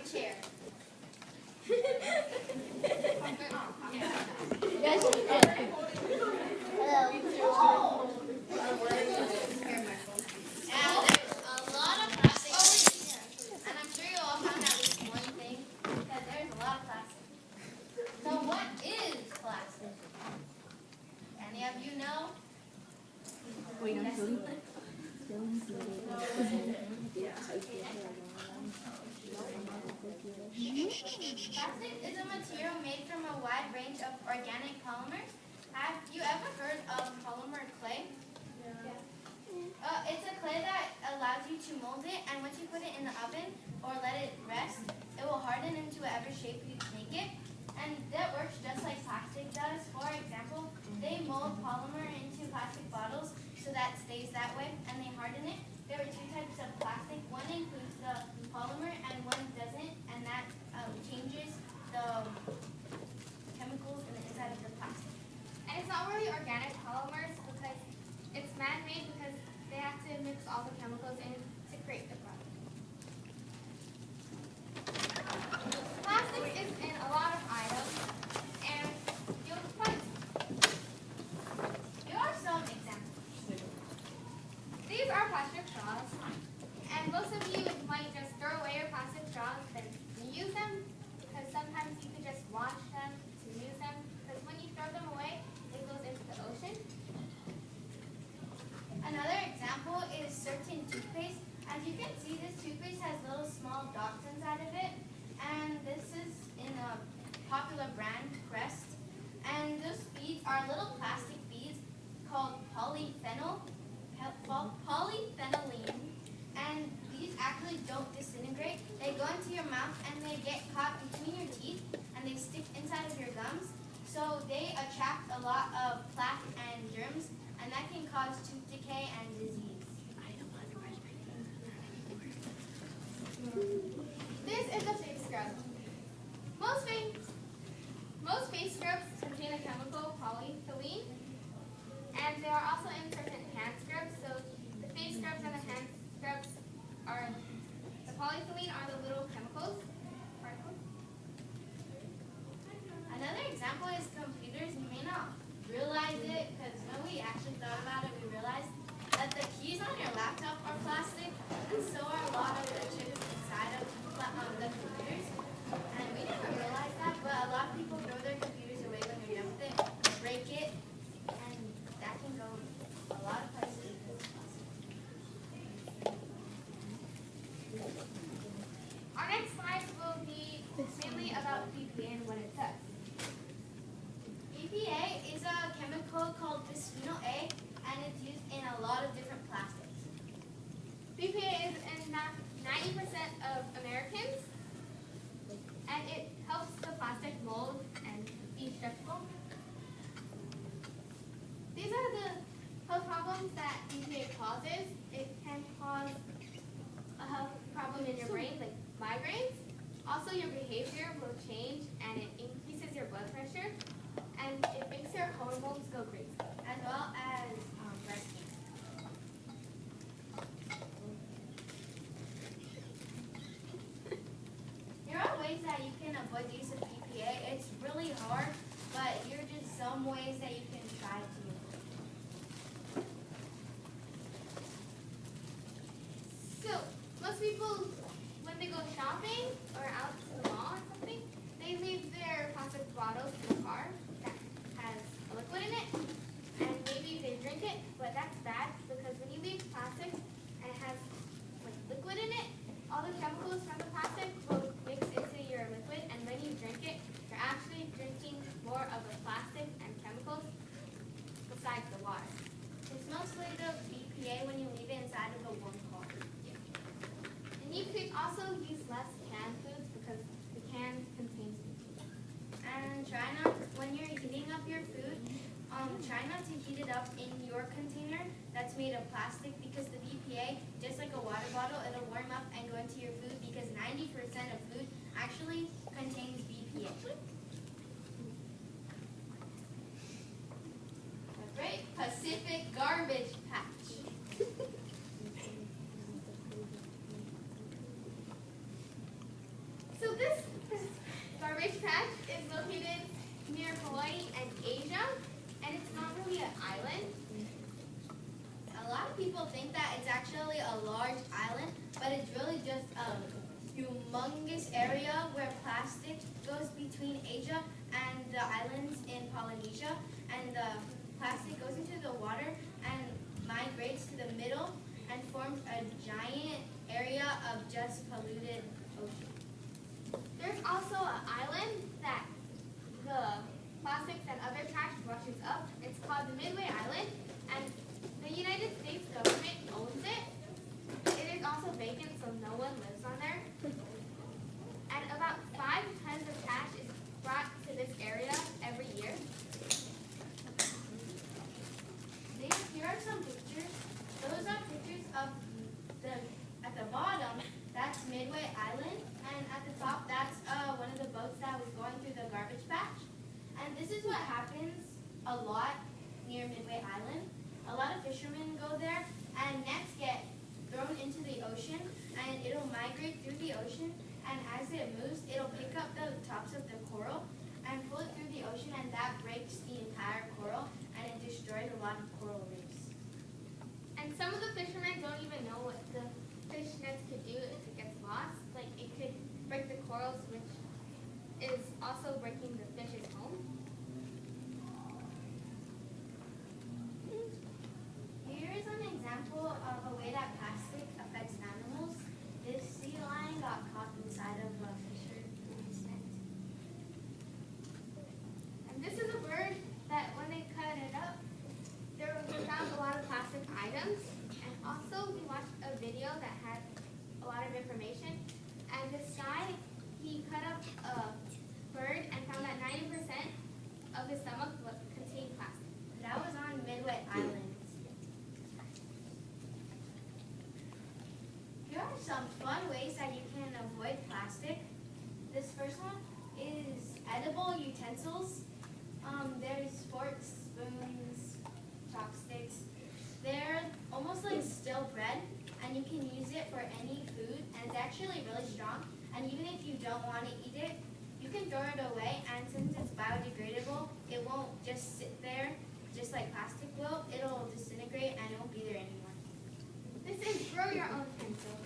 chair. Yes, you did. Hello. Now, there's a lot of plastic, and I'm sure you all found at least one thing, because there's a lot of plastic. So what is plastic? Any of you know? Wait, I'm sorry. Plastic is a material made from a wide range of organic polymers. Have you ever heard of polymer clay? It's a clay that allows you to mold it, and once you put it in the oven or let it rest, it will harden into whatever shape you make it. And that works just like plastic does. For example, they mold polymer into plastic bottles so that stays that way, and they harden it. There are two types of plastic. One includes the polymer, and one doesn't, and that changes the chemicals in the inside of the plastic. And it's not really organic polymers because it's man-made because they have to mix all the chemicals in to create the product. Plastic is in a lot of items, and you'll find Here are some examples. these are plastic straws, and most of you might just throw away your plastic straws than reuse them because sometimes you can just wash them to use them because when you throw them away, it goes into the ocean. Another example is certain toothpaste. As you can see, this toothpaste has little small dots inside of it, and this is in a popular brand, Crest. And those beads are little plastic beads called polyphenylene, and these actually don't disintegrate. They go into your mouth and they get caught between your teeth and they stick inside of your gums. So they attract a lot of plaque and germs, and that can cause tooth decay and disease. This is a face scrub. Most face scrubs contain a chemical, polyphenylene, and they are also in certain hand scrubs. So the face scrubs and the hand scrubs are the polyphenylene are the little chemicals. Another example is computers. You may not realize it because when we actually thought about it, we realized that the keys on your laptop are plastic, and so are a lot of the chips inside of the computers. And we never realized that, but a lot of people throw their computers away when they're done with it, break it, and that can go a lot of places. Our next slide will be mainly about BPA and what it does. BPA is a chemical called bisphenol A, and it's used in a lot of different plastics. BPA is in 90% of Americans, and it helps the plastic mold and be stretchable. These are the health problems that BPA causes. It can cause a health problem in your brain, like migraines. Also, your behavior will change, and it increases your blood pressure, and it makes your hormones go crazy. As well as breast cancer. There are ways that you can avoid the use of BPA. It's really hard, but here are just some ways that you can try to avoid it. So, most people, when they go shopping or out to the mall or something, they leave their plastic bottles in the car that has a liquid in it, and maybe they drink it, but that's bad because when you leave plastic and it has like liquid in it, all the chemicals from the plastic will mix into your liquid, and when you drink it, you're actually drinking more of the plastic and chemicals besides the water. It's mostly the BPA when you leave it inside of a warm car. And you could also use less canned foods because the can contains BPA. And try not, when you're heating up your food, try not to heat it up in your container that's made of plastic because the BPA, just like a water bottle, it'll warm up and go into your food because 90% of food actually contains BPA. The Great Pacific Garbage Patch. So garbage patch is located near Hawaii and Asia, and it's not really an island. A lot of people think that it's actually a large island, but it's really just a humongous area where plastic goes between Asia and the islands in Polynesia, and the plastic goes into the water and migrates to the middle and forms a giant area of just polluted ocean. There's also an island that the plastics and other trash washes up. It's called the Midway Island, and the United States government owns it. It is also vacant, so no one lives on there. And about 5 tons of trash is brought to this area every year. Here are some pictures. Those are pictures of at the bottom, that's Midway Island, and at the top, that's one of the boats that was going through the garbage patch. And this is what happens a lot near Midway Island. A lot of fishermen go there, and nets get thrown into the ocean, and it'll migrate through the ocean, and as it moves, it'll pick up the tops of the coral and pull it through the ocean, and that breaks the entire coral, and it destroys a lot of coral reefs. And some of the fishermen don't even know what the fish nets could do if it gets lost. Like, it could break the corals, which is also breaking the fish's home. Here is an example of a way that plastic affects animals. This sea lion got caught inside of a fisherman's net. And this is a bird that when they cut it up, they found a lot of plastic items. And also we watched a video that had a lot of information. And this guy, he cut up a bird and found that 90% of his stomach contained plastic. That was on Midway Island. Here are some fun ways that you can avoid plastic. This first one is edible utensils. There's forks, spoons, chopsticks. They're almost like stale bread, and you can use it for any food, and it's actually really strong. And even if you don't want to eat it, you can throw it away, and since it's biodegradable, it won't just sit there just like plastic will. It'll disintegrate, and it won't be there anymore. This is grow your own pencil.